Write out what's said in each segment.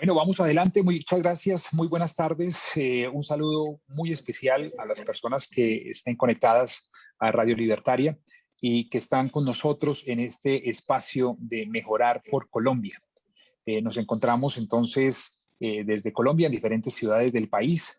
Bueno, vamos adelante. Muchas gracias. Muy buenas tardes. Un saludo muy especial a las personas que estén conectadas a Radio Libertaria y que están con nosotros en este espacio de Mejorar por Colombia. Nos encontramos entonces desde Colombia en diferentes ciudades del país,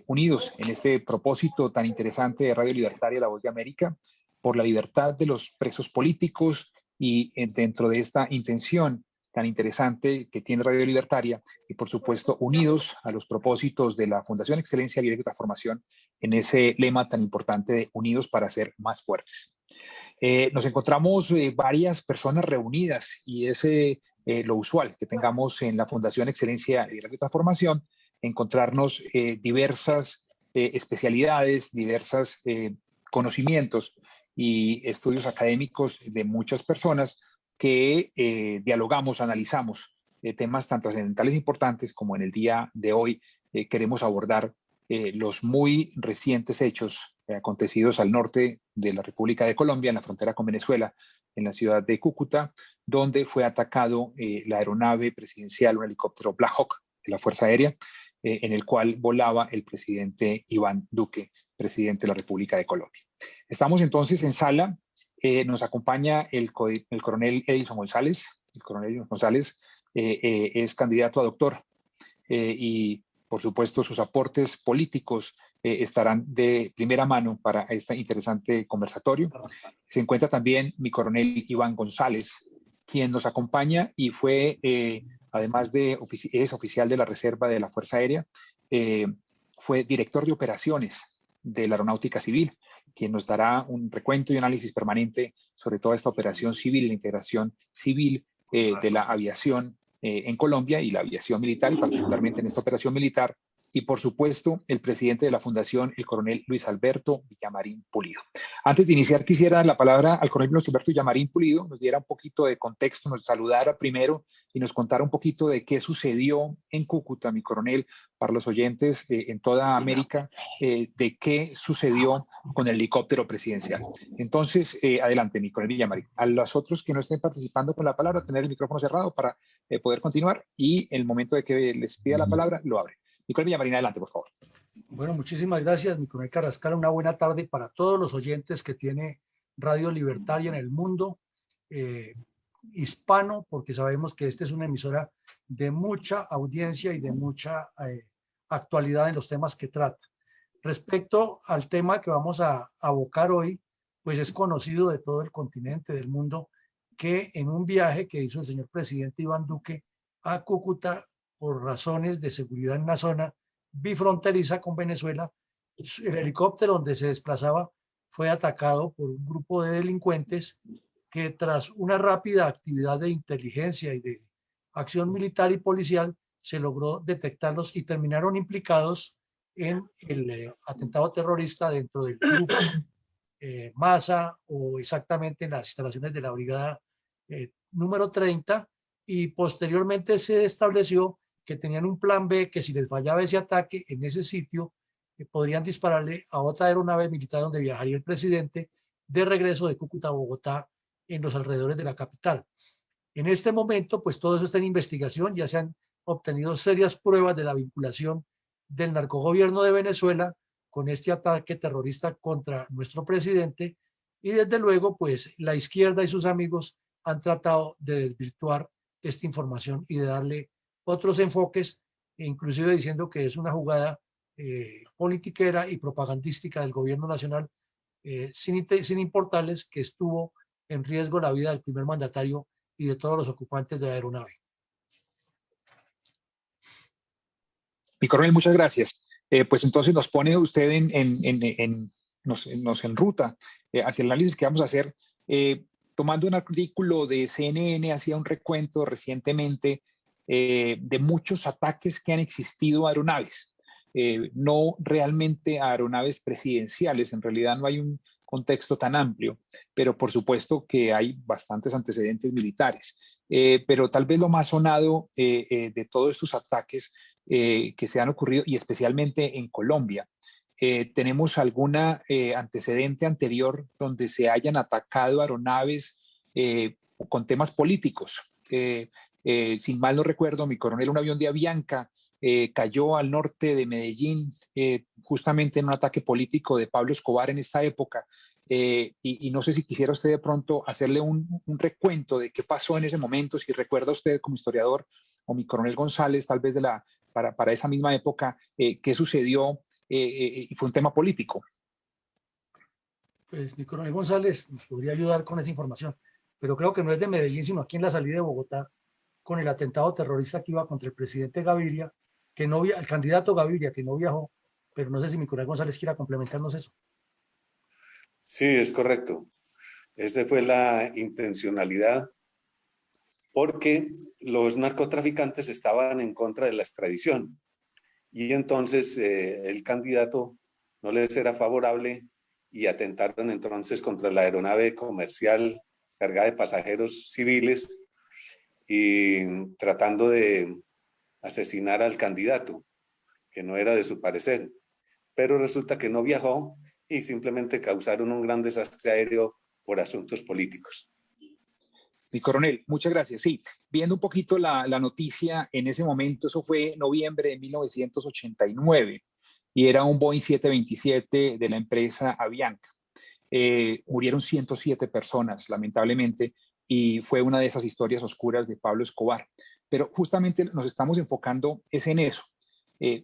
unidos en este propósito tan interesante de Radio Libertaria, La Voz de América, por la libertad de los presos políticos y dentro de esta intención tan interesante que tiene Radio Libertaria y por supuesto unidos a los propósitos de la Fundación Excelencia, Liderazgo y Transformación en ese lema tan importante de unidos para ser más fuertes. Nos encontramos varias personas reunidas y es lo usual que tengamos en la Fundación Excelencia, Liderazgo y Transformación, encontrarnos diversas especialidades, diversos conocimientos y estudios académicos de muchas personas que dialogamos, analizamos temas tan trascendentales e importantes como en el día de hoy queremos abordar los muy recientes hechos acontecidos al norte de la República de Colombia, en la frontera con Venezuela, en la ciudad de Cúcuta, donde fue atacado la aeronave presidencial, un helicóptero Black Hawk de la Fuerza Aérea, en el cual volaba el presidente Iván Duque, presidente de la República de Colombia. Estamos entonces en sala. Nos acompaña el coronel Edison González. El coronel Edison González es candidato a doctor y, por supuesto, sus aportes políticos estarán de primera mano para este interesante conversatorio. Se encuentra también mi coronel Iván González, quien nos acompaña y fue, además de es oficial de la Reserva de la Fuerza Aérea, fue director de operaciones de la Aeronáutica Civil, quien nos dará un recuento y análisis permanente sobre toda esta operación civil, la integración civil de la aviación en Colombia y la aviación militar, y particularmente en esta operación militar, y por supuesto el presidente de la Fundación, el coronel Luis Alberto Villamarín Pulido. Antes de iniciar, quisiera dar la palabra al coronel Luis Alberto Villamarín Pulido, nos diera un poquito de contexto, nos saludara primero y nos contara un poquito de qué sucedió en Cúcuta, mi coronel, para los oyentes en toda América, de qué sucedió con el helicóptero presidencial. Entonces, adelante, mi coronel Villamarín. A los otros que no estén participando con la palabra, tener el micrófono cerrado para poder continuar y en el momento de que les pida la palabra, lo abre. Mi coronel Villamarín, adelante, por favor. Bueno, muchísimas gracias, mi coronel Carrascal. Una buena tarde para todos los oyentes que tiene Radio Libertaria en el mundo hispano, porque sabemos que esta es una emisora de mucha audiencia y de mucha actualidad en los temas que trata. Respecto al tema que vamos a abocar hoy, pues es conocido de todo el continente, del mundo, que en un viaje que hizo el señor presidente Iván Duque a Cúcuta por razones de seguridad en una zona bifronteriza con Venezuela, el helicóptero donde se desplazaba fue atacado por un grupo de delincuentes que tras una rápida actividad de inteligencia y de acción militar y policial se logró detectarlos y terminaron implicados en el atentado terrorista dentro del grupo Masa o exactamente en las instalaciones de la brigada número 30, y posteriormente se estableció que tenían un plan B, que si les fallaba ese ataque en ese sitio, podrían dispararle a otra aeronave militar donde viajaría el presidente de regreso de Cúcuta a Bogotá en los alrededores de la capital. En este momento, pues todo eso está en investigación, ya se han obtenido serias pruebas de la vinculación del narcogobierno de Venezuela con este ataque terrorista contra nuestro presidente, y desde luego, pues la izquierda y sus amigos han tratado de desvirtuar esta información y de darle otros enfoques, inclusive diciendo que es una jugada politiquera y propagandística del gobierno nacional, sin importarles que estuvo en riesgo la vida del primer mandatario y de todos los ocupantes de la aeronave. Mi coronel, muchas gracias. Pues entonces nos pone usted nos enruta hacia el análisis que vamos a hacer. Tomando un artículo de CNN, hacía un recuento recientemente de muchos ataques que han existido a aeronaves. No realmente a aeronaves presidenciales, en realidad no hay un contexto tan amplio, pero por supuesto que hay bastantes antecedentes militares. Pero tal vez lo más sonado de todos estos ataques que se han ocurrido, y especialmente en Colombia, ¿tenemos alguna antecedente anterior donde se hayan atacado aeronaves con temas políticos? sin mal no recuerdo, mi coronel, un avión de Avianca cayó al norte de Medellín, justamente en un ataque político de Pablo Escobar en esta época. Y no sé si quisiera usted de pronto hacerle un recuento de qué pasó en ese momento, si recuerda usted como historiador, o mi coronel González, tal vez para esa misma época, qué sucedió, y fue un tema político. Pues mi coronel González nos podría ayudar con esa información, pero creo que no es de Medellín, sino aquí en la salida de Bogotá, con el atentado terrorista que iba contra el presidente Gaviria, que no el candidato Gaviria, que no viajó, pero no sé si mi coronel González quiera complementarnos eso. Sí, es correcto. Esa fue la intencionalidad, porque los narcotraficantes estaban en contra de la extradición y entonces el candidato no les era favorable y atentaron entonces contra la aeronave comercial cargada de pasajeros civiles y tratando de asesinar al candidato, que no era de su parecer. Pero resulta que no viajó y simplemente causaron un gran desastre aéreo por asuntos políticos. Mi coronel, muchas gracias. Sí, viendo un poquito la noticia en ese momento, eso fue noviembre de 1989 y era un Boeing 727 de la empresa Avianca. Murieron 107 personas, lamentablemente, y fue una de esas historias oscuras de Pablo Escobar. Pero justamente nos estamos enfocando es en eso. Eh,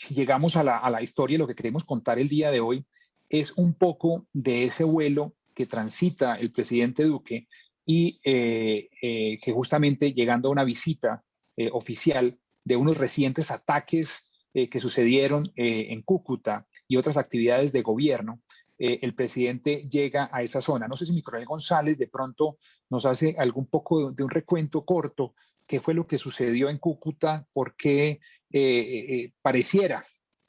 Llegamos a la historia y lo que queremos contar el día de hoy es un poco de ese vuelo que transita el presidente Duque y que justamente llegando a una visita oficial de unos recientes ataques que sucedieron en Cúcuta y otras actividades de gobierno, el presidente llega a esa zona. No sé si mi coronel González de pronto nos hace algún poco de un recuento corto, qué fue lo que sucedió en Cúcuta, por qué pareciera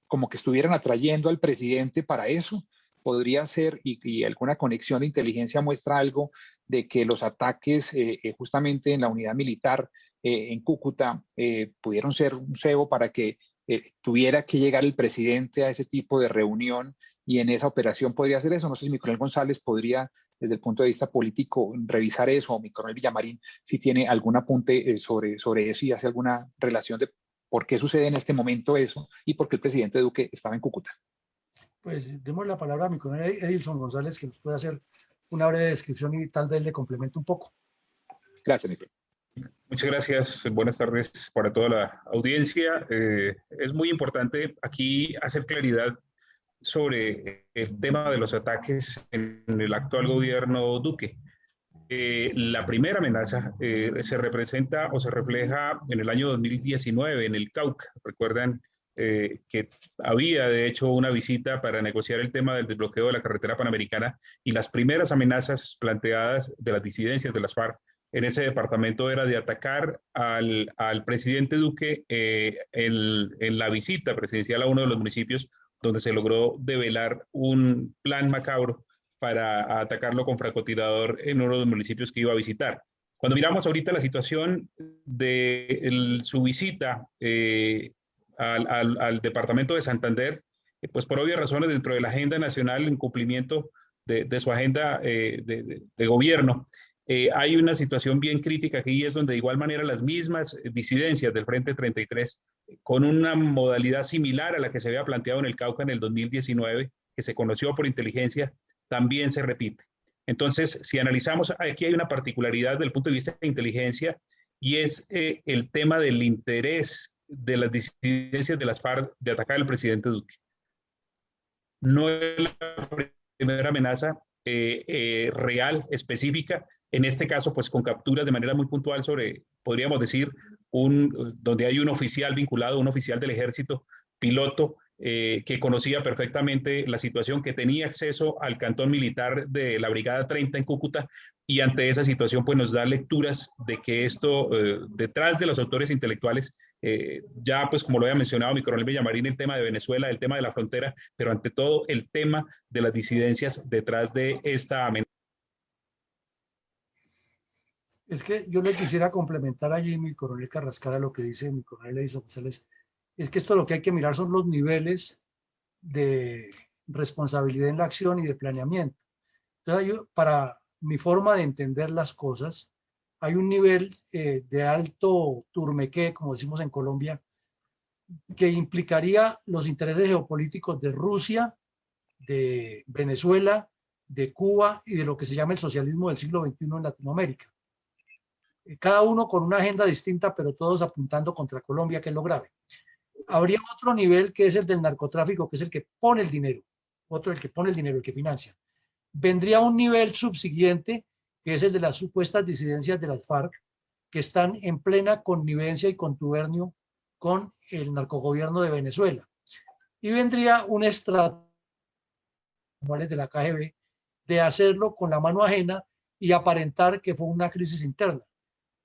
como que estuvieran atrayendo al presidente para eso. Podría ser, y alguna conexión de inteligencia muestra algo de que los ataques justamente en la unidad militar en Cúcuta pudieron ser un cebo para que tuviera que llegar el presidente a ese tipo de reunión y en esa operación podría hacer eso. No sé si mi coronel González podría, desde el punto de vista político, revisar eso, o mi coronel Villamarín, si tiene algún apunte sobre eso y hace alguna relación de por qué sucede en este momento eso y por qué el presidente Duque estaba en Cúcuta. Pues demos la palabra a mi coronel Edilson González, que nos puede hacer una breve descripción y tal vez le complemente un poco. Gracias, mi coronel. Muchas gracias. Buenas tardes para toda la audiencia. Es muy importante aquí hacer claridad sobre el tema de los ataques en el actual gobierno Duque. La primera amenaza se representa o se refleja en el año 2019 en el Cauca. Recuerdan que había de hecho una visita para negociar el tema del desbloqueo de la carretera panamericana y las primeras amenazas planteadas de las disidencias de las FARC en ese departamento era de atacar al presidente Duque en la visita presidencial a uno de los municipios donde se logró develar un plan macabro para atacarlo con francotirador en uno de los municipios que iba a visitar. Cuando miramos ahorita la situación de su visita al departamento de Santander, pues por obvias razones dentro de la agenda nacional en cumplimiento de su agenda de gobierno, hay una situación bien crítica aquí, es donde de igual manera las mismas disidencias del Frente 33, con una modalidad similar a la que se había planteado en el Cauca en el 2019, que se conoció por inteligencia, también se repite. Entonces, si analizamos, aquí hay una particularidad desde el punto de vista de inteligencia y es el tema del interés de las disidencias de las FARC de atacar al presidente Duque. No es la primera amenaza real, específica, en este caso pues con capturas de manera muy puntual sobre, podríamos decir, donde hay un oficial vinculado, un oficial del ejército, piloto, que conocía perfectamente la situación, que tenía acceso al cantón militar de la Brigada 30 en Cúcuta, y ante esa situación pues nos da lecturas de que esto, detrás de los autores intelectuales, ya pues como lo había mencionado mi coronel Villamarín, el tema de Venezuela, el tema de la frontera, pero ante todo el tema de las disidencias detrás de esta amenaza. Es que yo le quisiera complementar allí, mi coronel Carrascal, a lo que dice mi coronel Edison González. Es que esto lo que hay que mirar son los niveles de responsabilidad en la acción y de planeamiento. Entonces, para mi forma de entender las cosas, hay un nivel de alto turmequé, como decimos en Colombia, que implicaría los intereses geopolíticos de Rusia, de Venezuela, de Cuba y de lo que se llama el socialismo del siglo XXI en Latinoamérica. Cada uno con una agenda distinta, pero todos apuntando contra Colombia, que es lo grave. Habría otro nivel que es el del narcotráfico, que es el que pone el dinero, otro el que pone el dinero, el que financia. Vendría un nivel subsiguiente, que es el de las supuestas disidencias de las FARC, que están en plena connivencia y contubernio con el narcogobierno de Venezuela. Y vendría un estrategia de la KGB de hacerlo con la mano ajena y aparentar que fue una crisis interna.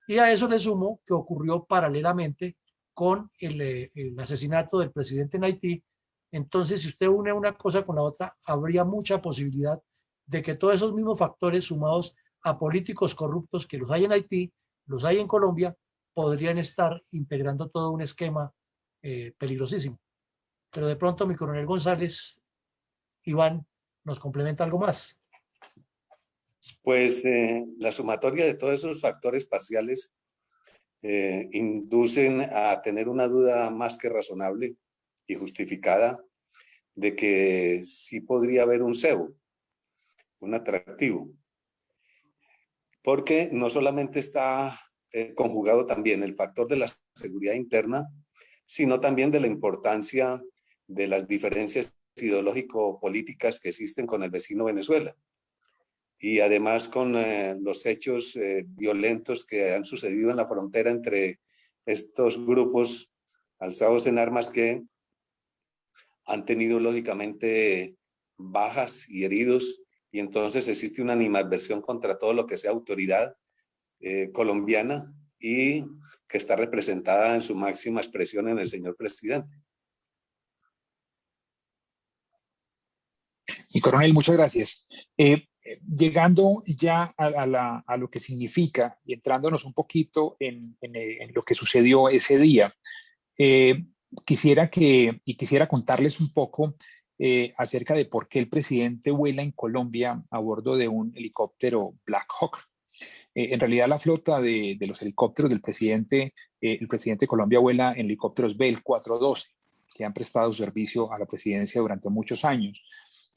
Y a eso le sumo que ocurrió paralelamente con el asesinato del presidente en Haití. Entonces, si usted une una cosa con la otra, habría mucha posibilidad de que todos esos mismos factores sumados a políticos corruptos que los hay en Haití, los hay en Colombia, podrían estar integrando todo un esquema peligrosísimo. Pero de pronto mi coronel González, Iván, nos complementa algo más. Pues la sumatoria de todos esos factores parciales inducen a tener una duda más que razonable y justificada de que sí podría haber un cebo, un atractivo, porque no solamente está conjugado también el factor de la seguridad interna, sino también de la importancia de las diferencias ideológico-políticas que existen con el vecino Venezuela. Y además con los hechos violentos que han sucedido en la frontera entre estos grupos alzados en armas que han tenido lógicamente bajas y heridos, y entonces existe una animadversión contra todo lo que sea autoridad colombiana y que está representada en su máxima expresión en el señor presidente. Y coronel, muchas gracias. Llegando ya a lo que significa y entrándonos un poquito en lo que sucedió ese día, quisiera contarles un poco acerca de por qué el presidente vuela en Colombia a bordo de un helicóptero Black Hawk. En realidad la flota de los helicópteros del presidente, el presidente de Colombia vuela en helicópteros Bell 412, que han prestado servicio a la presidencia durante muchos años.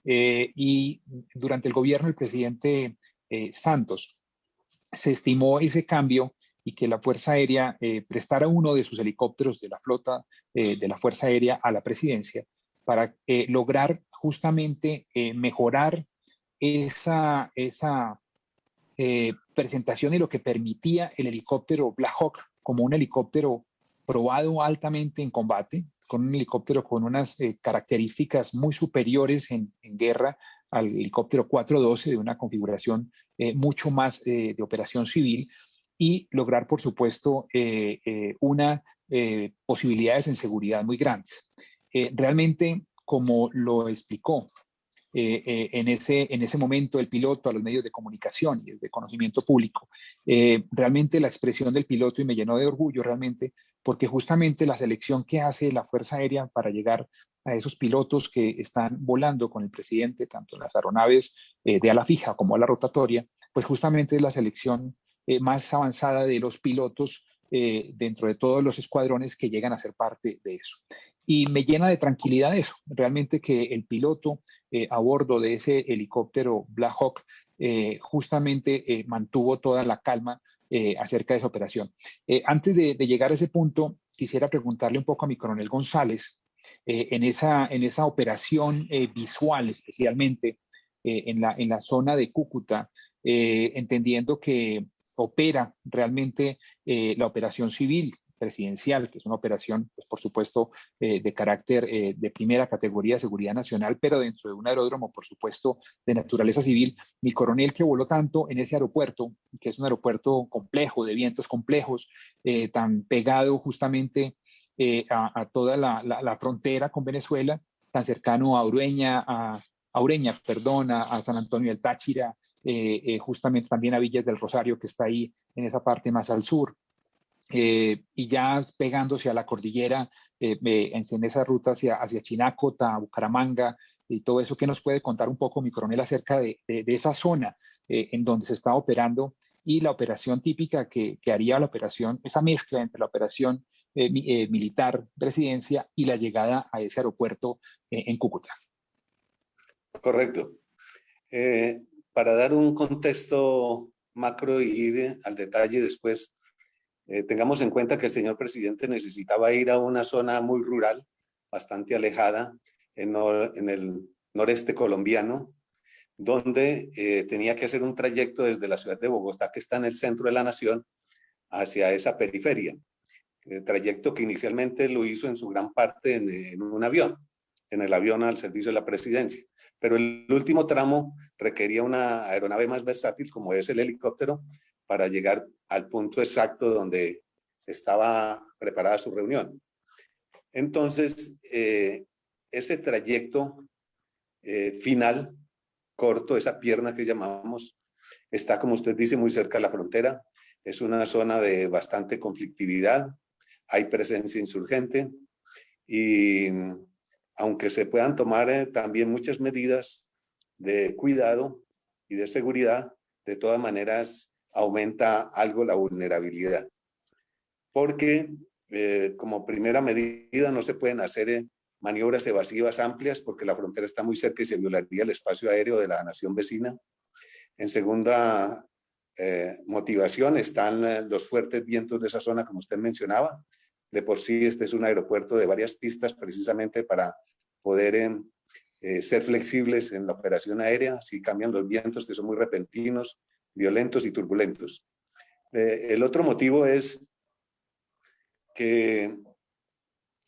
Y durante el gobierno del presidente Santos se estimó ese cambio y que la Fuerza Aérea prestara uno de sus helicópteros de la flota de la Fuerza Aérea a la presidencia para lograr justamente mejorar esa presentación y lo que permitía el helicóptero Black Hawk como un helicóptero probado altamente en combate, con un helicóptero con unas características muy superiores en guerra al helicóptero 412 de una configuración mucho más de operación civil, y lograr, por supuesto, una posibilidades en seguridad muy grandes. Realmente, como lo explicó en ese momento el piloto a los medios de comunicación y es de conocimiento público, realmente la expresión del piloto, y me llenó de orgullo realmente, porque justamente la selección que hace la Fuerza Aérea para llegar a esos pilotos que están volando con el presidente, tanto en las aeronaves de ala fija como a la rotatoria, pues justamente es la selección más avanzada de los pilotos dentro de todos los escuadrones que llegan a ser parte de eso. Y me llena de tranquilidad eso, realmente que el piloto a bordo de ese helicóptero Black Hawk justamente mantuvo toda la calma acerca de esa operación. Antes de llegar a ese punto, quisiera preguntarle un poco a mi coronel González, en esa operación visual especialmente en la zona de Cúcuta, entendiendo que opera realmente la operación civil presidencial, que es una operación, pues, por supuesto, de carácter de primera categoría de seguridad nacional, pero dentro de un aeródromo, por supuesto, de naturaleza civil. Mi coronel, que voló tanto en ese aeropuerto, que es un aeropuerto complejo, de vientos complejos, tan pegado justamente a toda la frontera con Venezuela, tan cercano a Ureña, perdón, a San Antonio del Táchira, justamente también a Villas del Rosario, que está ahí en esa parte más al sur. Y ya pegándose a la cordillera, en esa ruta hacia Chinácota, Bucaramanga y todo eso. ¿Qué nos puede contar un poco, mi coronel, acerca de esa zona en donde se está operando y la operación típica que haría la operación, esa mezcla entre la operación militar, presidencia y la llegada a ese aeropuerto en Cúcuta. Correcto. Para dar un contexto macro y ir al detalle después, tengamos en cuenta que el señor presidente necesitaba ir a una zona muy rural, bastante alejada, en el noreste colombiano, donde tenía que hacer un trayecto desde la ciudad de Bogotá, que está en el centro de la nación, hacia esa periferia. El trayecto que inicialmente lo hizo en su gran parte en un avión, en el avión al servicio de la presidencia. Pero el último tramo requería una aeronave más versátil, como es el helicóptero, para llegar al punto exacto donde estaba preparada su reunión. Entonces, ese trayecto final, corto, esa pierna que llamamos, está, como usted dice, muy cerca de la frontera. Es una zona de bastante conflictividad, hay presencia insurgente y aunque se puedan tomar también muchas medidas de cuidado y de seguridad, de todas maneras aumenta algo la vulnerabilidad. Porque como primera medida no se pueden hacer maniobras evasivas amplias porque la frontera está muy cerca y se violaría el espacio aéreo de la nación vecina. En segunda motivación están los fuertes vientos de esa zona, como usted mencionaba. De por sí este es un aeropuerto de varias pistas precisamente para poder ser flexibles en la operación aérea si cambian los vientos, que son muy repentinos, violentos y turbulentos. El otro motivo es que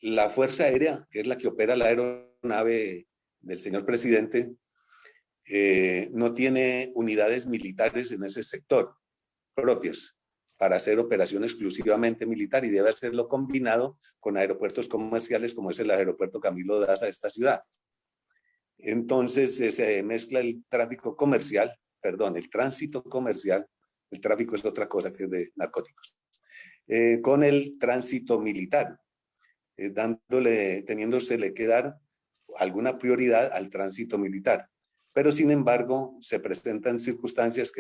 la Fuerza Aérea, que es la que opera la aeronave del señor presidente, no tiene unidades militares en ese sector propias para hacer operación exclusivamente militar y debe hacerlo combinado con aeropuertos comerciales como es el aeropuerto Camilo Daza de esta ciudad. Entonces se mezcla el tráfico comercial, perdón, el tránsito comercial, el tráfico es otra cosa que es de narcóticos, con el tránsito militar, teniéndosele que dar alguna prioridad al tránsito militar. Pero sin embargo se presentan circunstancias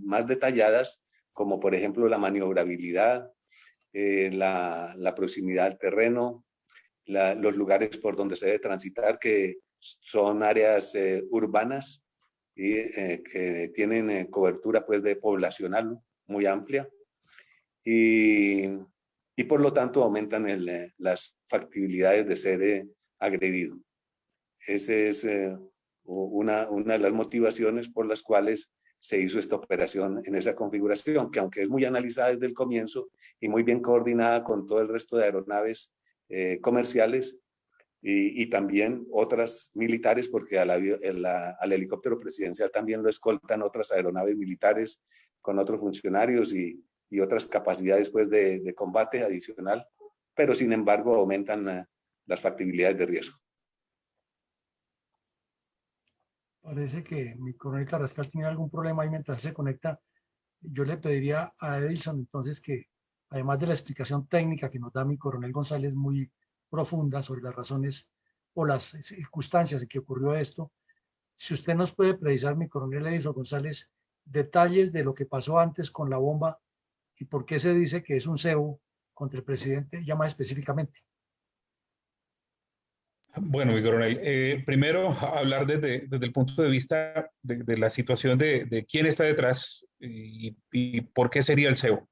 más detalladas, como por ejemplo la maniobrabilidad, la proximidad al terreno, los lugares por donde se debe transitar, que son áreas urbanas y que tienen cobertura pues de poblacional muy amplia y por lo tanto aumentan las factibilidades de ser agredido. Esa es una de las motivaciones por las cuales se hizo esta operación en esa configuración, que aunque es muy analizada desde el comienzo y muy bien coordinada con todo el resto de aeronaves comerciales y también otras militares, porque al helicóptero presidencial también lo escoltan otras aeronaves militares con otros funcionarios y otras capacidades pues, de combate adicional, pero sin embargo aumentan las factibilidades de riesgo. Parece que mi coronel Carrascal tiene algún problema ahí mientras se conecta. Yo le pediría a Edison entonces que, además de la explicación técnica que nos da mi coronel González muy profunda sobre las razones o las circunstancias en que ocurrió esto, si usted nos puede precisar, mi coronel Edison González, detalles de lo que pasó antes con la bomba y por qué se dice que es un cebo contra el presidente, ya más específicamente. Bueno, mi coronel, primero hablar desde el punto de vista de la situación de quién está detrás y por qué sería el cebo.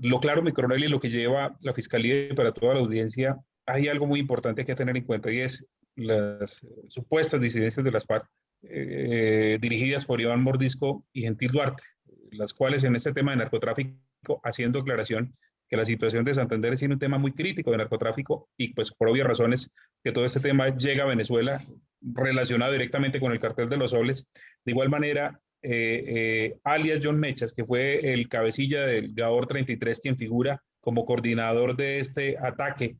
Lo claro, mi coronel, y lo que lleva la Fiscalía y para toda la audiencia, hay algo muy importante que tener en cuenta y es las supuestas disidencias de las FARC dirigidas por Iván Mordisco y Gentil Duarte, las cuales en este tema de narcotráfico, haciendo aclaración, que la situación de Santander tiene un tema muy crítico de narcotráfico y pues por obvias razones que todo este tema llega a Venezuela relacionado directamente con el cartel de los soles. De igual manera, alias John Mechas, que fue el cabecilla del Gabor 33, quien figura como coordinador de este ataque,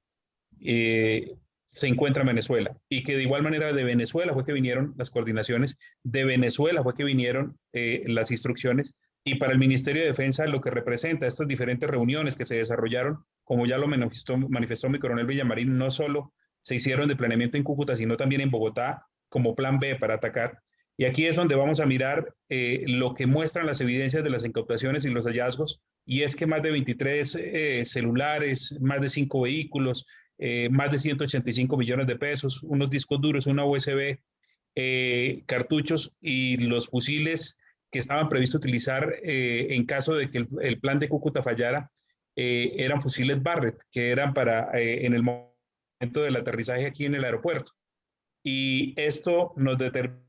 se encuentra en Venezuela y que de igual manera de Venezuela fue que vinieron las coordinaciones, de Venezuela fue que vinieron las instrucciones. Y para el Ministerio de Defensa lo que representa estas diferentes reuniones que se desarrollaron, como ya lo manifestó mi coronel Villamarín, no solo se hicieron de planeamiento en Cúcuta, sino también en Bogotá como plan B para atacar Y aquí es donde vamos a mirar lo que muestran las evidencias de las incautaciones y los hallazgos, y es que más de 23 celulares, más de 5 vehículos, más de 185 millones de pesos, unos discos duros, una USB, cartuchos y los fusiles que estaban previstos utilizar en caso de que el plan de Cúcuta fallara, eran fusiles Barrett, que eran para en el momento del aterrizaje aquí en el aeropuerto. Y esto nos determina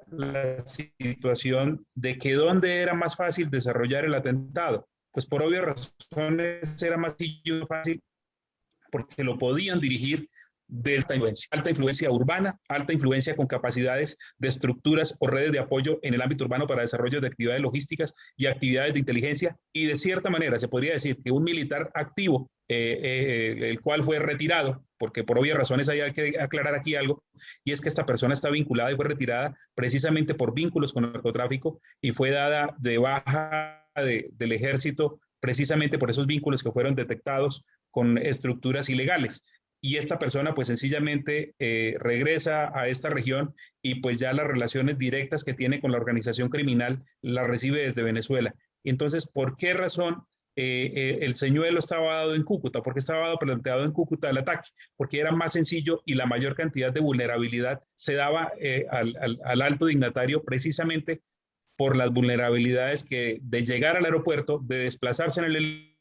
la situación de que dónde era más fácil desarrollar el atentado. Pues por obvias razones era más fácil porque lo podían dirigir de alta influencia urbana, alta influencia con capacidades de estructuras o redes de apoyo en el ámbito urbano para desarrollo de actividades logísticas y actividades de inteligencia, y de cierta manera se podría decir que un militar activo, el cual fue retirado, porque por obvias razones hay que aclarar aquí algo, y es que esta persona está vinculada y fue retirada precisamente por vínculos con el narcotráfico y fue dada de baja del ejército precisamente por esos vínculos que fueron detectados con estructuras ilegales. Y esta persona pues sencillamente regresa a esta región y pues ya las relaciones directas que tiene con la organización criminal las recibe desde Venezuela. Entonces, ¿por qué razón el señuelo estaba dado en Cúcuta? ¿Por qué estaba dado planteado en Cúcuta el ataque? Porque era más sencillo y la mayor cantidad de vulnerabilidad se daba al alto dignatario precisamente por las vulnerabilidades que de llegar al aeropuerto, de desplazarse en el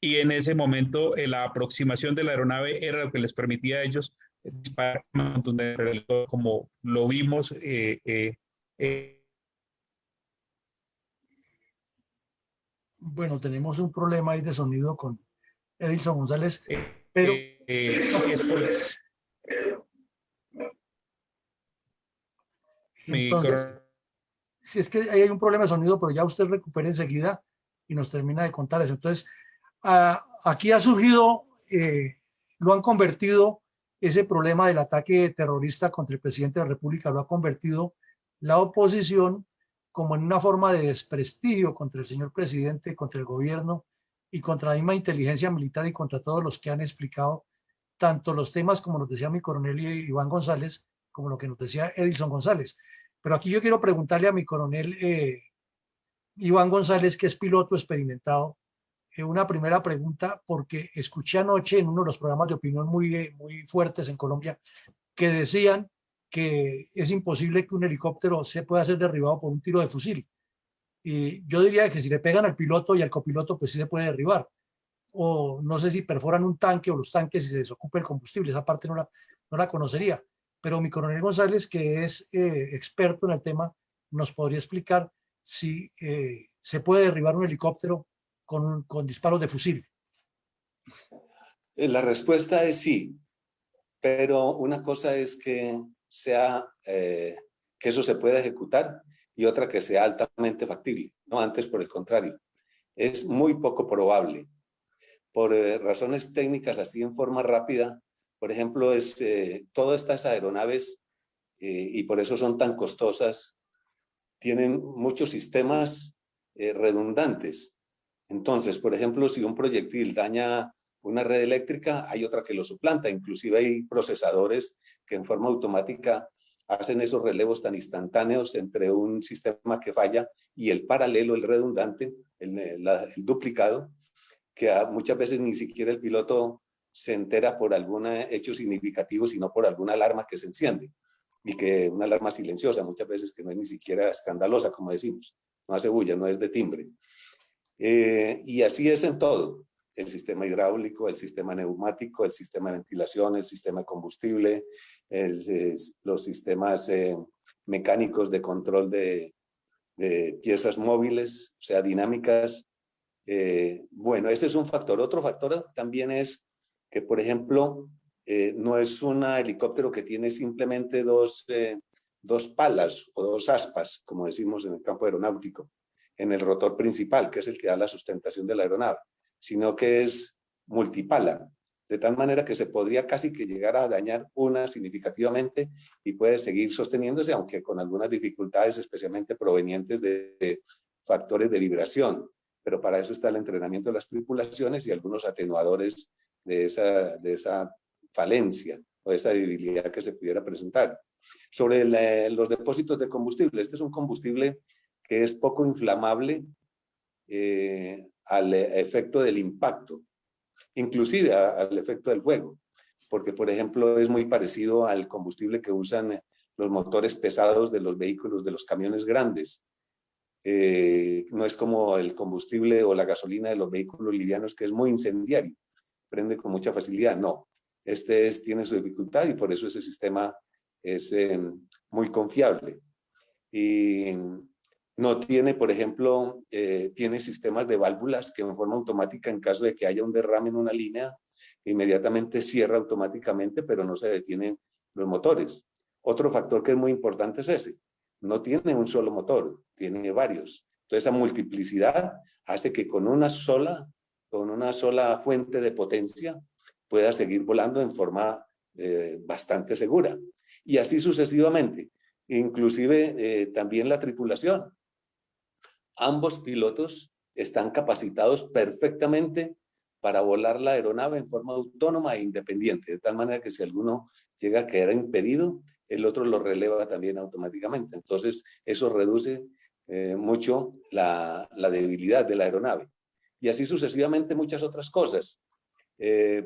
y en ese momento la aproximación de la aeronave era lo que les permitía a ellos disparar como lo vimos. Bueno, tenemos un problema ahí de sonido con Edilson González, pero entonces, si es que hay un problema de sonido, pero ya usted recupera enseguida y nos termina de contar eso. Entonces, aquí ha surgido, lo han convertido, ese problema del ataque terrorista contra el presidente de la República, lo ha convertido la oposición como en una forma de desprestigio contra el señor presidente, contra el gobierno y contra la misma inteligencia militar y contra todos los que han explicado tanto los temas como nos decía mi coronel Iván González, como lo que nos decía Edilson González. Pero aquí yo quiero preguntarle a mi coronel Iván González, que es piloto experimentado, una primera pregunta, porque escuché anoche en uno de los programas de opinión muy fuertes en Colombia que decían que es imposible que un helicóptero se pueda ser derribado por un tiro de fusil. Y yo diría que si le pegan al piloto y al copiloto, pues sí se puede derribar. O no sé si perforan un tanque o los tanques y se desocupa el combustible, esa parte no la conocería. Pero mi coronel González, que es experto en el tema, nos podría explicar si se puede derribar un helicóptero con disparos de fusil. La respuesta es sí, pero una cosa es que eso se pueda ejecutar y otra que sea altamente factible, no antes por el contrario. Es muy poco probable. Por razones técnicas, así en forma rápida, por ejemplo, todas estas aeronaves, y por eso son tan costosas, tienen muchos sistemas redundantes. Entonces, por ejemplo, si un proyectil daña una red eléctrica, hay otra que lo suplanta. Inclusive hay procesadores que en forma automática hacen esos relevos tan instantáneos entre un sistema que falla y el paralelo, el redundante, el duplicado, que muchas veces ni siquiera el piloto se entera por algún hecho significativo, sino por alguna alarma que se enciende. Y que una alarma silenciosa, muchas veces que no es ni siquiera escandalosa, como decimos, no hace bulla, no es de timbre. Y así es en todo, el sistema hidráulico, el sistema neumático, el sistema de ventilación, el sistema de combustible, los sistemas mecánicos de control de piezas móviles, o sea, dinámicas. Bueno, ese es un factor. Otro factor también es que, por ejemplo, no es un helicóptero que tiene simplemente dos palas o dos aspas, como decimos en el campo aeronáutico, en el rotor principal, que es el que da la sustentación de la aeronave, sino que es multipala, de tal manera que se podría casi que llegar a dañar una significativamente y puede seguir sosteniéndose, aunque con algunas dificultades, especialmente provenientes de factores de vibración. pero para eso está el entrenamiento de las tripulaciones y algunos atenuadores de esa falencia o de esa debilidad que se pudiera presentar. Sobre los depósitos de combustible, este es un combustible que es poco inflamable al efecto del impacto, inclusive al efecto del fuego, porque por ejemplo es muy parecido al combustible que usan los motores pesados de los vehículos, de los camiones grandes. No es como el combustible o la gasolina de los vehículos livianos, que es muy incendiario, prende con mucha facilidad. No, tiene su dificultad y por eso ese sistema es muy confiable. Y no tiene, por ejemplo, tiene sistemas de válvulas que en forma automática, en caso de que haya un derrame en una línea, inmediatamente cierra automáticamente, pero no se detienen los motores. Otro factor que es muy importante es ese. No tiene un solo motor, tiene varios. Entonces, esa multiplicidad hace que con una sola fuente de potencia pueda seguir volando en forma bastante segura. Y así sucesivamente. Inclusive también la tripulación. Ambos pilotos están capacitados perfectamente para volar la aeronave en forma autónoma e independiente, de tal manera que si alguno llega a quedar impedido, el otro lo releva también automáticamente. Entonces, eso reduce mucho la debilidad de la aeronave. Y así sucesivamente muchas otras cosas.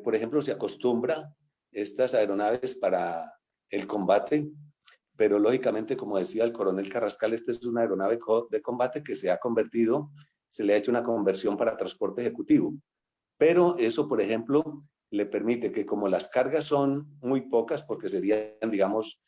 Por ejemplo, se acostumbra estas aeronaves para el combate, pero lógicamente, como decía el coronel Carrascal, esta es una aeronave de combate que se le ha hecho una conversión para transporte ejecutivo. Pero eso, por ejemplo, le permite que como las cargas son muy pocas, porque serían, digamos,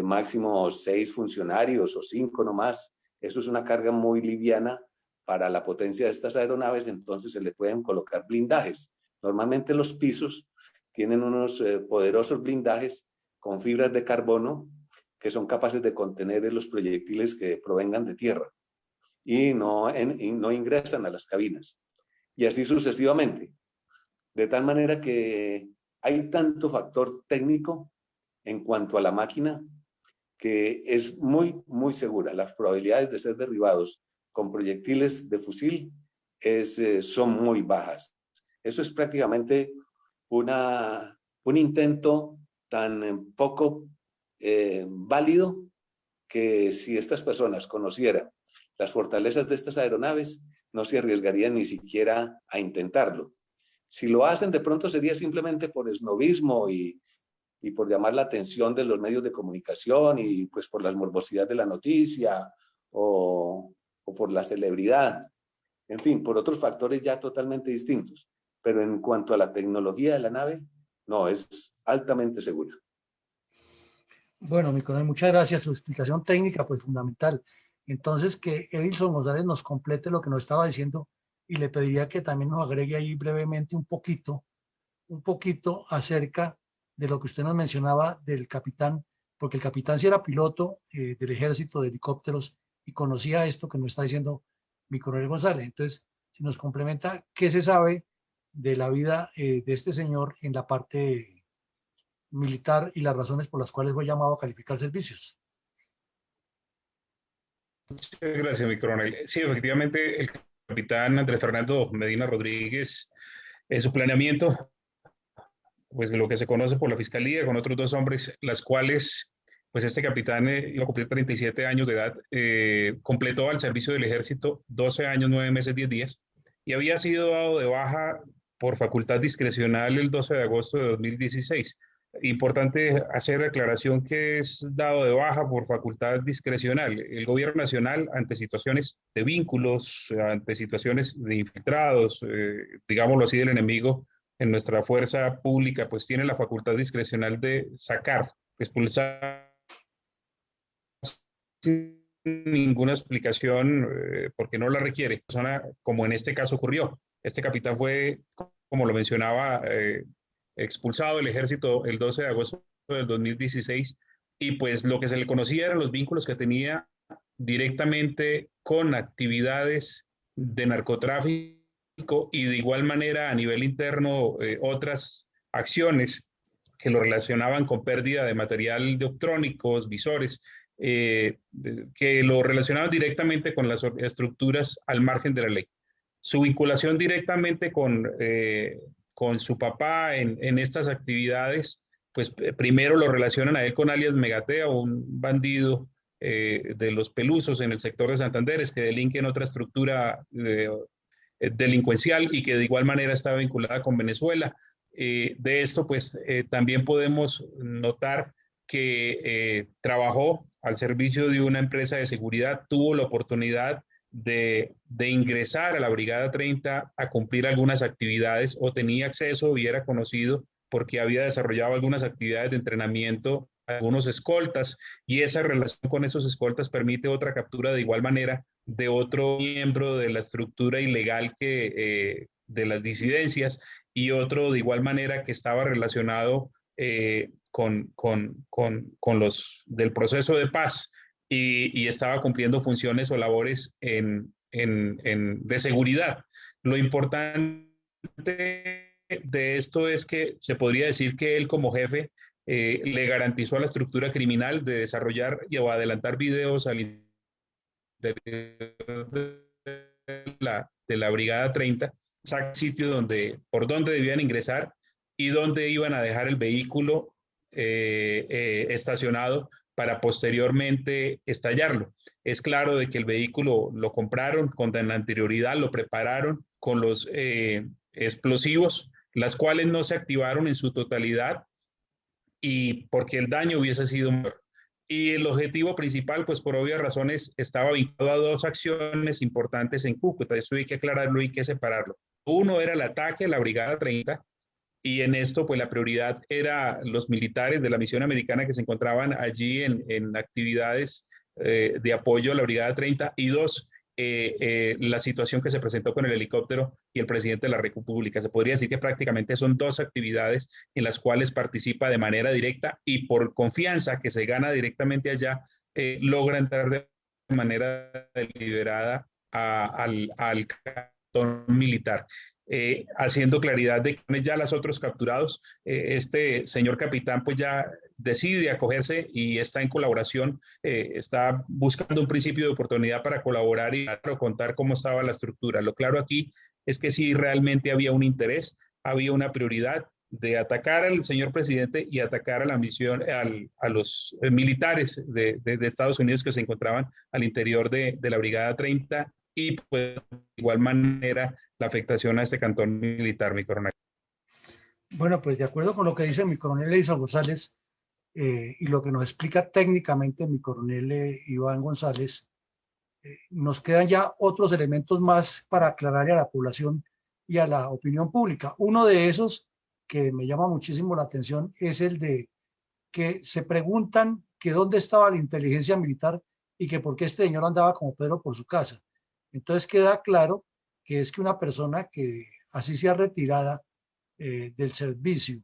máximo 6 funcionarios o 5 nomás, eso es una carga muy liviana para la potencia de estas aeronaves, entonces se le pueden colocar blindajes. Normalmente los pisos tienen unos poderosos blindajes con fibras de carbono que son capaces de contener los proyectiles que provengan de tierra y no ingresan a las cabinas. Y así sucesivamente. De tal manera que hay tanto factor técnico en cuanto a la máquina que es muy, muy segura. Las probabilidades de ser derribados con proyectiles de fusil son muy bajas. Eso es prácticamente un intento tan poco válido que si estas personas conocieran las fortalezas de estas aeronaves, no se arriesgarían ni siquiera a intentarlo. Si lo hacen, de pronto sería simplemente por esnobismo y por llamar la atención de los medios de comunicación y pues por las morbosidades de la noticia o por la celebridad. En fin, por otros factores ya totalmente distintos. Pero en cuanto a la tecnología de la nave, no, es altamente segura. Bueno, mi coronel, muchas gracias. Su explicación técnica, pues fundamental. Entonces, que Edilson González nos complete lo que nos estaba diciendo y le pediría que también nos agregue ahí brevemente un poquito acerca de lo que usted nos mencionaba del capitán, porque el capitán sí era piloto del ejército de helicópteros y conocía esto que nos está diciendo mi coronel González. Entonces, si nos complementa, ¿qué se sabe de la vida de este señor en la parte militar y las razones por las cuales fue llamado a calificar servicios? Muchas gracias, mi coronel. Sí, efectivamente, el capitán Andrés Fernando Medina Rodríguez, en su planeamiento, pues lo que se conoce por la fiscalía, con otros 2 hombres, las cuales, pues este capitán iba a cumplir 37 años de edad, completó al servicio del ejército 12 años, 9 meses, 10 días, y había sido dado de baja por facultad discrecional el 12 de agosto de 2016. Importante hacer aclaración que es dado de baja por facultad discrecional. El gobierno nacional, ante situaciones de vínculos, ante situaciones de infiltrados, digámoslo así, del enemigo en nuestra fuerza pública, pues tiene la facultad discrecional de sacar, expulsar sin ninguna explicación, porque no la requiere, como en este caso ocurrió. Este capitán fue, como lo mencionaba, expulsado del ejército el 12 de agosto del 2016 y pues lo que se le conocía eran los vínculos que tenía directamente con actividades de narcotráfico y de igual manera a nivel interno otras acciones que lo relacionaban con pérdida de material de optrónicos, visores, que lo relacionaban directamente con las estructuras al margen de la ley. Su vinculación directamente con su papá en estas actividades, pues primero lo relacionan a él con alias Megatea, un bandido de los Pelusos en el sector de Santanderes que delinque en otra estructura delincuencial y que de igual manera estaba vinculada con Venezuela. De esto, pues también podemos notar que trabajó al servicio de una empresa de seguridad, tuvo la oportunidad de ingresar a la Brigada 30 a cumplir algunas actividades o tenía acceso y era conocido porque había desarrollado algunas actividades de entrenamiento, algunos escoltas, y esa relación con esos escoltas permite otra captura de igual manera de otro miembro de la estructura ilegal de las disidencias y otro de igual manera que estaba relacionado con los del proceso de paz y estaba cumpliendo funciones o labores de seguridad. Lo importante de esto es que se podría decir que él como jefe le garantizó a la estructura criminal de desarrollar o adelantar videos al interior de la Brigada 30, exacto sitio por donde debían ingresar y dónde iban a dejar el vehículo estacionado para posteriormente estallarlo. Es claro de que el vehículo lo compraron con anterioridad, lo prepararon con los explosivos, las cuales no se activaron en su totalidad y porque el daño hubiese sido mayor. Y el objetivo principal, pues por obvias razones, estaba vinculado a dos acciones importantes en Cúcuta. Eso hay que aclararlo y hay que separarlo. Uno era el ataque a la Brigada 30, y en esto, pues la prioridad era los militares de la misión americana que se encontraban allí en actividades de apoyo a la Brigada 30, y dos, la situación que se presentó con el helicóptero y el presidente de la República. Se podría decir que prácticamente son dos actividades en las cuales participa de manera directa y por confianza que se gana directamente allá, logra entrar de manera deliberada al cantón militar. Haciendo claridad de que ya los otros capturados, este señor capitán pues ya decide acogerse y está en colaboración, está buscando un principio de oportunidad para colaborar y para contar cómo estaba la estructura. Lo claro aquí es que sí realmente había un interés, había una prioridad de atacar al señor presidente y atacar a la misión, a los militares de Estados Unidos que se encontraban al interior de la Brigada 30 y pues de igual manera la afectación a este cantón militar, mi coronel. Bueno, pues de acuerdo con lo que dice mi coronel Edison González y lo que nos explica técnicamente mi coronel Iván González, nos quedan ya otros elementos más para aclararle a la población y a la opinión pública. Uno de esos que me llama muchísimo la atención es el de que se preguntan que dónde estaba la inteligencia militar y que por qué este señor andaba como Pedro por su casa. Entonces queda claro que es que una persona que así sea retirada del servicio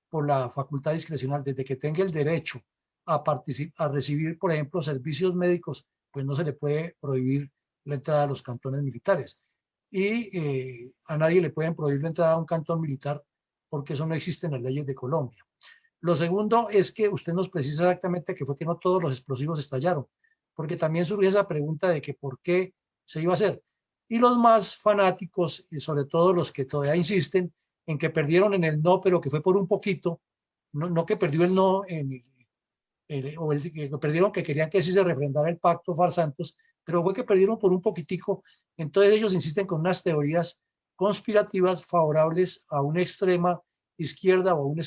por la facultad discrecional, desde que tenga el derecho a recibir, por ejemplo, servicios médicos, pues no se le puede prohibir la entrada a los cantones militares. Y a nadie le pueden prohibir la entrada a un cantón militar porque eso no existe en las leyes de Colombia. Lo segundo es que usted nos precisa exactamente que fue que no todos los explosivos estallaron, porque también surge esa pregunta de que por qué se iba a hacer. Y los más fanáticos, y sobre todo los que todavía insisten en que perdieron en el no, pero que fue por un poquito, no que perdió el no, o el que perdieron que querían que sí se refrendara el pacto Far-Santos, pero fue que perdieron por un poquitico. Entonces ellos insisten con unas teorías conspirativas favorables a una extrema izquierda o a una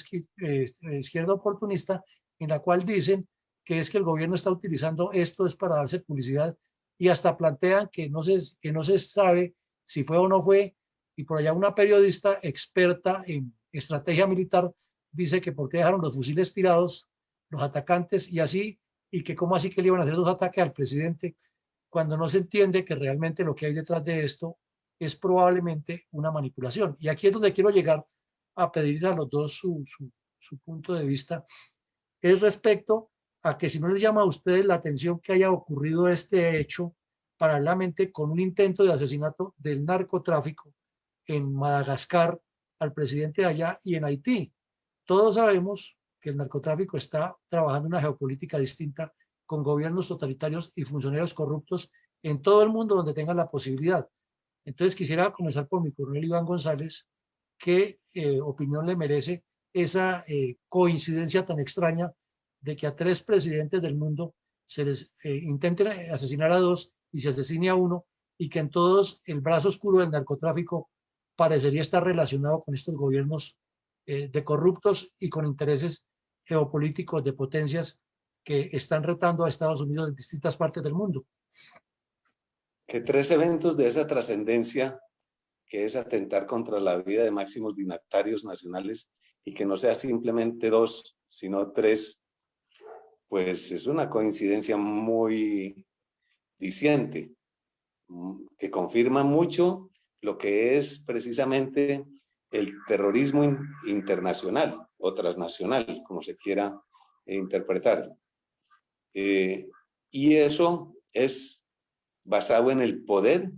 izquierda oportunista, en la cual dicen que es que el gobierno está utilizando esto es para darse publicidad y hasta plantean que no se sabe si fue o no fue, y por allá una periodista experta en estrategia militar dice que por qué dejaron los fusiles tirados los atacantes y así, y que cómo así que le iban a hacer dos ataques al presidente cuando no se entiende que realmente lo que hay detrás de esto es probablemente una manipulación. Y aquí es donde quiero llegar a pedir a los dos su punto de vista, es respecto a que si no les llama a ustedes la atención que haya ocurrido este hecho paralelamente con un intento de asesinato del narcotráfico en Madagascar al presidente de allá y en Haití. Todos sabemos que el narcotráfico está trabajando una geopolítica distinta con gobiernos totalitarios y funcionarios corruptos en todo el mundo donde tengan la posibilidad. Entonces quisiera comenzar por mi coronel Iván González. ¿Qué opinión le merece esa coincidencia tan extraña de que a 3 presidentes del mundo se les intenten asesinar a 2 y se asesine a 1, y que en todos el brazo oscuro del narcotráfico parecería estar relacionado con estos gobiernos de corruptos y con intereses geopolíticos de potencias que están retando a Estados Unidos en distintas partes del mundo? Que 3 eventos de esa trascendencia, que es atentar contra la vida de máximos dignatarios nacionales, y que no sea simplemente 2, sino 3, pues es una coincidencia muy diciente, que confirma mucho lo que es precisamente el terrorismo internacional o transnacional, como se quiera interpretar. Y eso es basado en el poder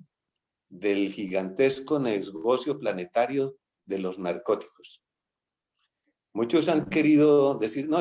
del gigantesco negocio planetario de los narcóticos. Muchos han querido decir, no,